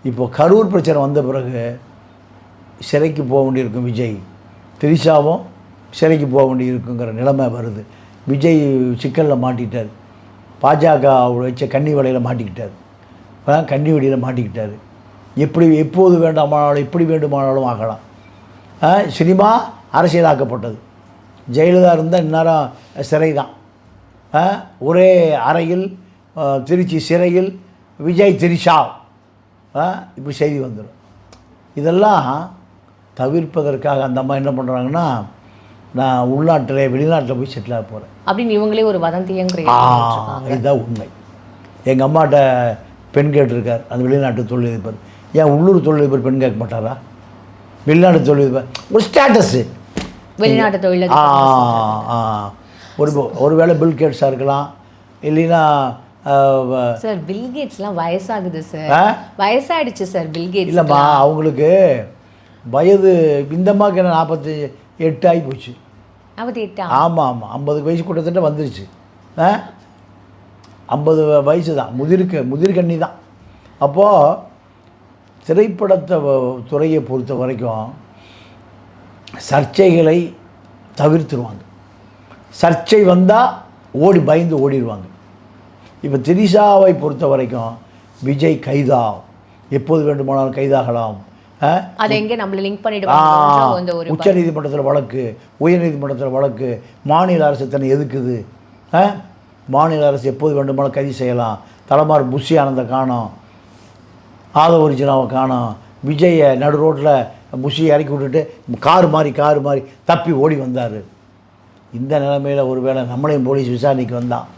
இப்போ கரூர் பிரச்சனை வந்த பிறகு சிறைக்கு போக வேண்டியிருக்கும் விஜய், திரிஷாவும் சிறைக்கு போக வேண்டியிருக்குங்கிற நிலைமை வருது. விஜய் சிக்கலில் மாட்டிக்கிட்டார், பாஜக வச்ச கன்னி வலையில் மாட்டிக்கிட்டார், கன்னி வடியில் மாட்டிக்கிட்டார். எப்போது வேண்டாமானாலும் எப்படி வேண்டுமானாலும் ஆகலாம். சினிமா அரசியலாக்கப்பட்டது. ஜெயலலிதா இருந்தால் இந்நேரம் சிறை தான். ஒரே அறையில் திருச்சி சிறையில் விஜய் திரிஷா இப்படி செய்தி வந்துடும். இதெல்லாம் தவிர்ப்பதற்காக அந்த அம்மா என்ன பண்ணுறாங்கன்னா, நான் உள்நாட்டில் வெளிநாட்டில் போய் செட்டில் ஆக போகிறேன் அப்படின்னு இவங்களே ஒரு வதந்தியங்கிற. இதுதான் உண்மை. எங்கள் அம்மாட்ட பெண் கேட்டிருக்கார் அந்த வெளிநாட்டு தொழிலதிபர். ஏன் உள்ளூர் தொழிலதிபர் பெண் கேட்க மாட்டாரா? வெளிநாட்டு தொழிலதிபர் ஒரு ஸ்டேட்டஸு, வெளிநாட்டு தொழிலதிபர். ஒரு வேளை பில் கேட்ஸாக இருக்கலாம், இல்லைன்னா சார் பில்கேட்ஸ்லாம் வயசாகுது சார், வயசாகிடுச்சு சார் பில்கேட்ஸ். இல்லைம்மா, அவங்களுக்கு வயது இந்தம்மாக்கு என்ன 48 ஆகி போச்சு. 48? ஆமாம் ஆமாம், 50 வயசு கிட்டத்தட்ட வந்துருச்சு. 50 வயசு தான், முதிர்கண்ணி தான். அப்போது திரைப்படத்தை துறையை பொறுத்த வரைக்கும் சர்ச்சைகளை தவிர்த்துருவாங்க. சர்ச்சை வந்தால் பயந்து ஓடிடுவாங்க. இப்போ திரிஷாவை பொறுத்த வரைக்கும் விஜய் கைதாகும், எப்போது வேண்டுமானாலும் கைதாகலாம். அதை எங்கே நம்மளை லிங்க் பண்ணிடுவாங்க. உச்ச நீதிமன்றத்தில் வழக்கு, உயர் நீதிமன்றத்தில் வழக்கு, மாநில அரசு தன்னை எதுக்குது. மாநில அரசு எப்போது வேண்டுமானாலும் கைது செய்யலாம். தலைமார் புஷி ஆனந்த காணோம், ஆதவ ஒரிஜினாவை காணோம். விஜயை நடு ரோட்டில் புஷியை இறக்கி விட்டுட்டு காரு மாறி தப்பி ஓடி வந்தார். இந்த நிலைமையில் ஒருவேளை நம்மளையும் போலீஸ் விசாரணைக்கு வந்தான்